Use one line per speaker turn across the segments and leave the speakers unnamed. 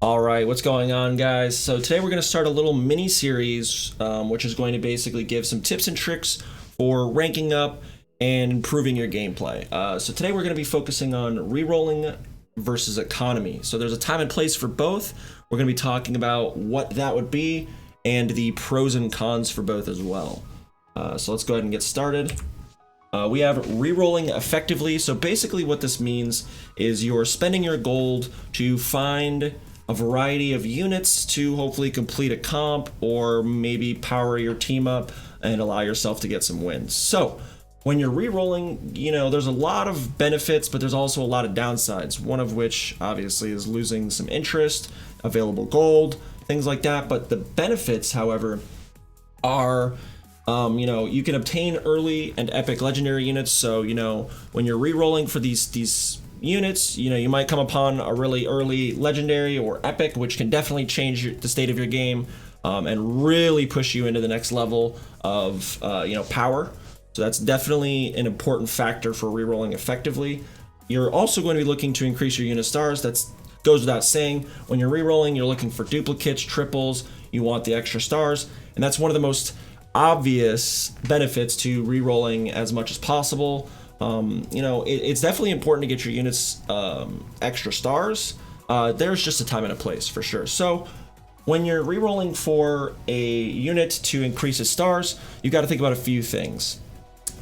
All right, what's going on, guys? So today we're going to start a little mini series, which is going to basically give some tips and tricks for ranking up and improving your gameplay. So today we're going to be focusing on rerolling versus economy. So there's a time and place for both. We're going to be talking about what that would be and the pros and cons for both as well. So let's go ahead and get started. We have rerolling effectively. So basically what this means is you're spending your gold to find a variety of units to hopefully complete a comp or maybe power your team up and allow yourself to get some wins. So when you're rerolling, there's a lot of benefits, but there's also a lot of downsides, one of which obviously is losing some interest, available gold, things like that. But the benefits, however, are you can obtain early and epic legendary units. So, when you're rerolling for these units, you might come upon a really early legendary or epic, which can definitely change the state of your game and really push you into the next level of power. So that's definitely an important factor for rerolling effectively. You're also going to be looking to increase your unit stars. That goes without saying. When you're rerolling, you're looking for duplicates, triples. You want the extra stars, and that's one of the most obvious benefits to rerolling as much as possible. It's definitely important to get your units extra stars. There's just a time and a place for sure. So when you're rerolling for a unit to increase its stars, you got to think about a few things.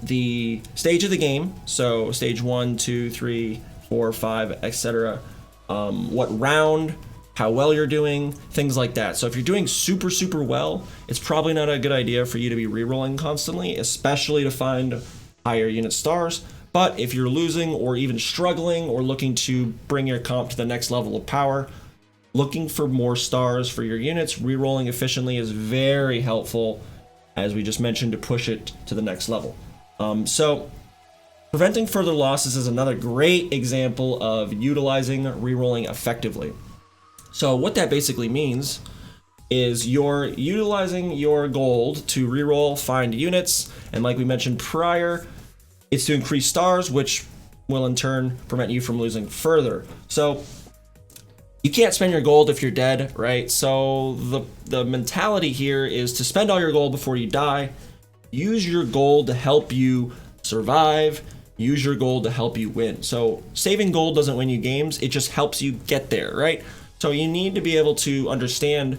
The stage of the game, so stage 1, 2, 3, 4, 5, etc. What round, how well you're doing, things like that. So if you're doing super well, it's probably not a good idea for you to be rerolling constantly, especially to find higher unit stars. But if you're losing or even struggling or looking to bring your comp to the next level of power, looking for more stars for your units, rerolling efficiently is very helpful, as we just mentioned, to push it to the next level. So preventing further losses is another great example of utilizing rerolling effectively. So what that basically means is you're utilizing your gold to reroll, find units, and like we mentioned prior, it's to increase stars, which will in turn prevent you from losing further. So you can't spend your gold if you're dead, right? So the mentality here is to spend all your gold before you die. Use your gold to help you survive. Use your gold to help you win. So saving gold doesn't win you games. It just helps you get there, right? So you need to be able to understand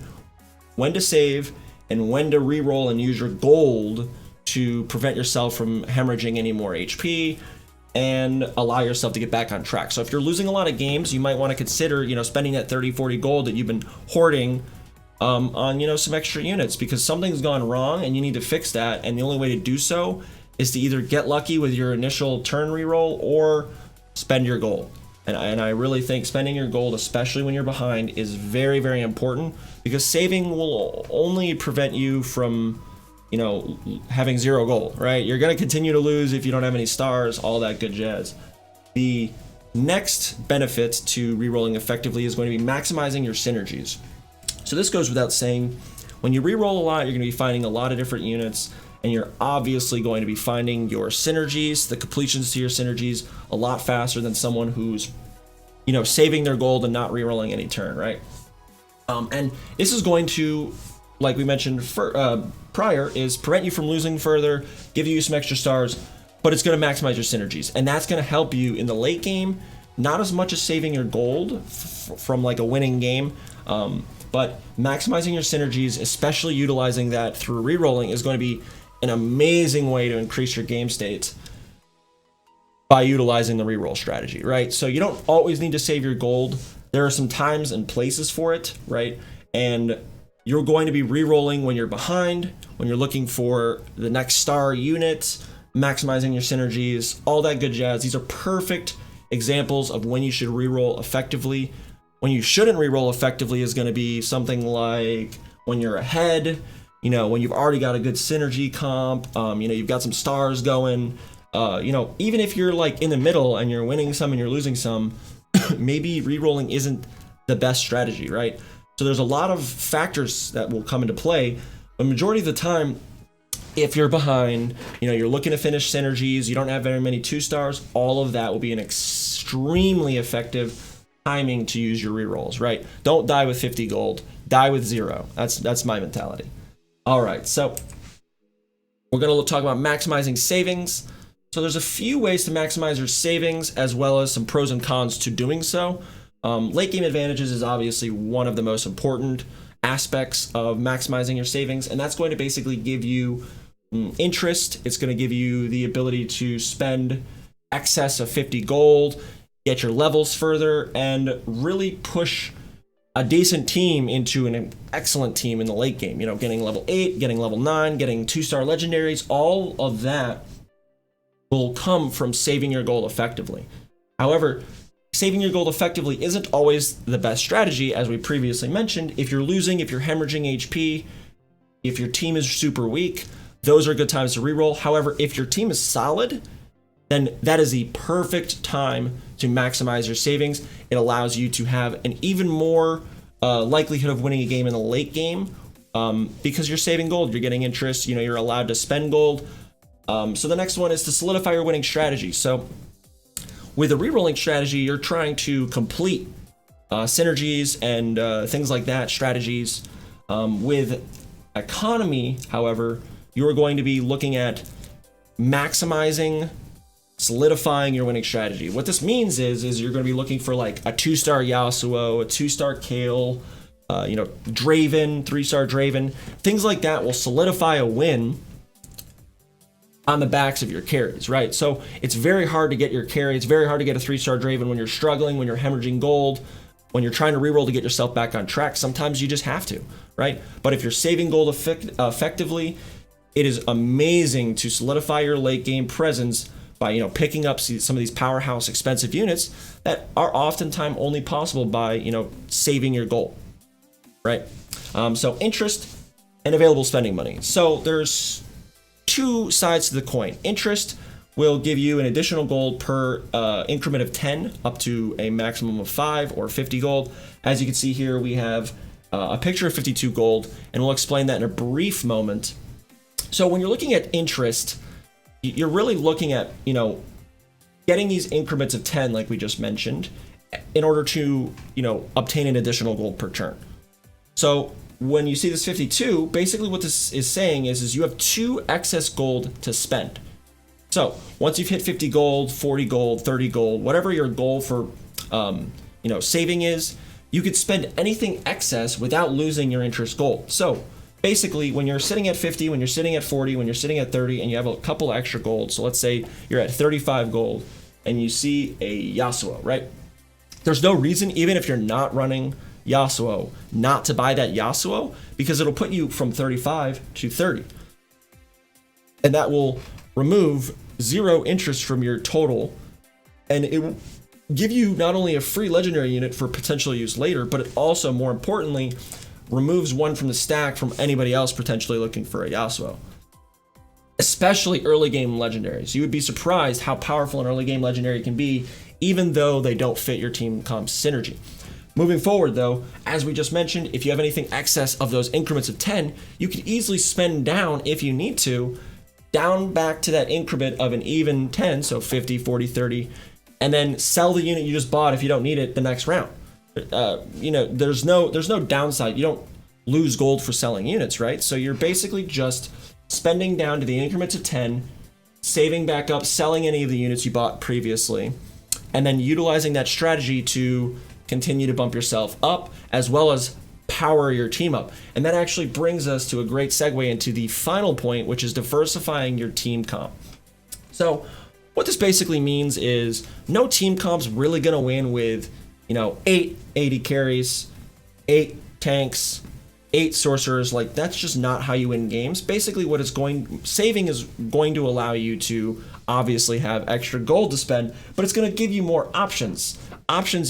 when to save and when to reroll and use your gold to prevent yourself from hemorrhaging any more HP and allow yourself to get back on track. So if you're losing a lot of games, you might want to consider, spending that 30, 40 gold that you've been hoarding on, some extra units, because something's gone wrong and you need to fix that. And the only way to do so is to either get lucky with your initial turn reroll or spend your gold. And I really think spending your gold, especially when you're behind, is very, very important, because saving will only prevent you from, having zero gold, right? You're going to continue to lose if you don't have any stars, all that good jazz. The next benefit to rerolling effectively is going to be maximizing your synergies. So this goes without saying. When you reroll a lot, you're going to be finding a lot of different units, and you're obviously going to be finding your synergies, the completions to your synergies, a lot faster than someone who's, saving their gold and not rerolling any turn, right? And this is going to, like we mentioned prior, is prevent you from losing further, give you some extra stars, but it's going to maximize your synergies. And that's going to help you in the late game, not as much as saving your gold from like a winning game, but maximizing your synergies, especially utilizing that through rerolling, is going to be an amazing way to increase your game state by utilizing the reroll strategy, right? So you don't always need to save your gold. There are some times and places for it, right? And you're going to be rerolling when you're behind, when you're looking for the next star unit, maximizing your synergies, all that good jazz. These are perfect examples of when you should reroll effectively. When you shouldn't reroll effectively is going to be something like when you're ahead, when you've already got a good synergy comp, you've got some stars going, even if you're like in the middle and you're winning some and you're losing some, maybe rerolling isn't the best strategy, right? So there's a lot of factors that will come into play. The majority of the time, if you're behind, you're looking to finish synergies, you don't have very many 2 stars, all of that will be an extremely effective timing to use your rerolls, right? Don't die with 50 gold, die with 0. That's my mentality. All right, so we're going to talk about maximizing savings. So there's a few ways to maximize your savings, as well as some pros and cons to doing so. Late game advantages is obviously one of the most important aspects of maximizing your savings, and that's going to basically give you interest. It's going to give you the ability to spend excess of 50 gold, get your levels further, and really push a decent team into an excellent team in the late game. You know, getting level 8, getting level 9, getting 2-star legendaries, all of that will come from saving your gold effectively. However, saving your gold effectively isn't always the best strategy, as we previously mentioned. If you're losing, if you're hemorrhaging HP, if your team is super weak, those are good times to reroll. However, if your team is solid, then that is the perfect time to maximize your savings. It allows you to have an even more likelihood of winning a game in the late game because you're saving gold, you're getting interest, you know, you're allowed to spend gold. So the next one is to solidify your winning strategy. So with a rerolling strategy, you're trying to complete synergies and things like that, strategies. With economy, however, you are going to be looking at maximizing, solidifying your winning strategy. What this means is you're going to be looking for like a 2-star Yasuo, a 2-star Kale, Draven, 3-star Draven. Things like that will solidify a win on the backs of your carries, right? So it's very hard to get your carry. It's very hard to get a 3-star Draven when you're struggling, when you're hemorrhaging gold, when you're trying to reroll to get yourself back on track. Sometimes you just have to, right? But if you're saving gold effectively, it is amazing to solidify your late game presence by, you know, picking up some of these powerhouse expensive units that are oftentimes only possible by, you know, saving your gold, right? So interest and available spending money. So there's two sides to the coin. Interest will give you an additional gold per increment of 10 up to a maximum of 5 or 50 gold. As you can see here, we have a picture of 52 gold, and we'll explain that in a brief moment. So when you're looking at interest, you're really looking at, you know, getting these increments of 10, like we just mentioned, in order to, you know, obtain an additional gold per turn. So when you see this 52, basically what this is saying is you have 2 excess gold to spend. So once you've hit 50 gold, 40 gold, 30 gold, whatever your goal for, saving is, you could spend anything excess without losing your interest gold. So basically, when you're sitting at 50, when you're sitting at 40, when you're sitting at 30, and you have a couple extra gold, so let's say you're at 35 gold, and you see a Yasuo, right? There's no reason, even if you're not running Yasuo, not to buy that Yasuo, because it'll put you from 35 to 30. And that will remove 0 interest from your total, and it will give you not only a free legendary unit for potential use later, but it also, more importantly, removes 1 from the stack from anybody else potentially looking for a Yasuo. Especially early game legendaries. You would be surprised how powerful an early game legendary can be, even though they don't fit your team comp synergy. Moving forward though, as we just mentioned, if you have anything excess of those increments of 10, you can easily spend down, if you need to, down back to that increment of an even 10, so 50, 40, 30, and then sell the unit you just bought if you don't need it the next round. There's no downside. You don't lose gold for selling units, right? So you're basically just spending down to the increments of 10, saving back up, selling any of the units you bought previously, and then utilizing that strategy to continue to bump yourself up, as well as power your team up. And that actually brings us to a great segue into the final point, which is diversifying your team comp. So what this basically means is no team comp's really going to win with 8 AD carries, 8 tanks, 8 sorcerers. Like, that's just not how you win games. Basically what saving is going to allow you to obviously have extra gold to spend, but it's going to give you more options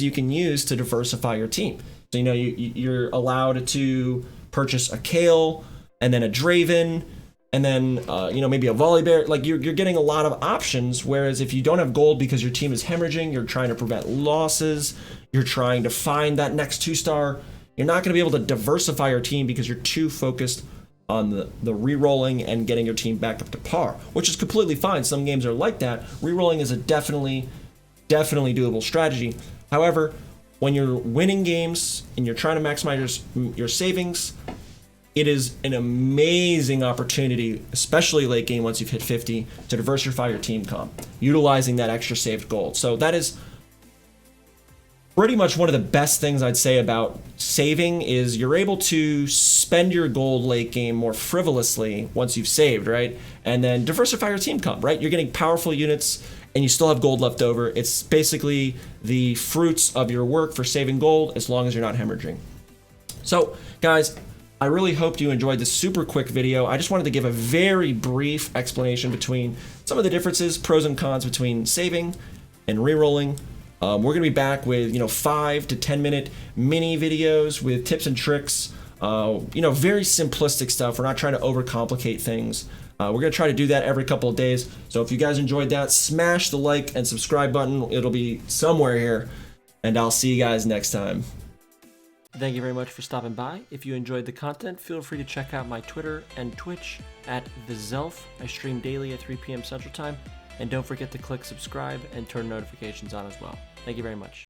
you can use to diversify your team. So you're allowed to purchase a Kale and then a Draven and then maybe a Volibear. Like, you're getting a lot of options, whereas if you don't have gold because your team is hemorrhaging, you're trying to prevent losses, you're trying to find that next 2-star, you're not going to be able to diversify your team because you're too focused on the rerolling and getting your team back up to par, which is completely fine. Some games are like that. Rerolling is a definitely doable strategy. However, when you're winning games and you're trying to maximize your savings, it is an amazing opportunity, especially late game once you've hit 50, to diversify your team comp, utilizing that extra saved gold. So that is pretty much one of the best things I'd say about saving is you're able to spend your gold late game more frivolously once you've saved, right? And then diversify your team comp, right? You're getting powerful units and you still have gold left over. It's basically the fruits of your work for saving gold as long as you're not hemorrhaging. So guys, I really hope you enjoyed this super quick video. I just wanted to give a very brief explanation between some of the differences, pros and cons between saving and rerolling. We're going to be back with 5 to 10 minute mini videos with tips and tricks, very simplistic stuff. We're not trying to overcomplicate things. We're going to try to do that every couple of days. So if you guys enjoyed that, smash the like and subscribe button. It'll be somewhere here, and I'll see you guys next time. Thank you very much for stopping by. If you enjoyed the content, feel free to check out my Twitter and Twitch at the Zelph. I stream daily at 3 p.m. Central Time. And don't forget to click subscribe and turn notifications on as well. Thank you very much.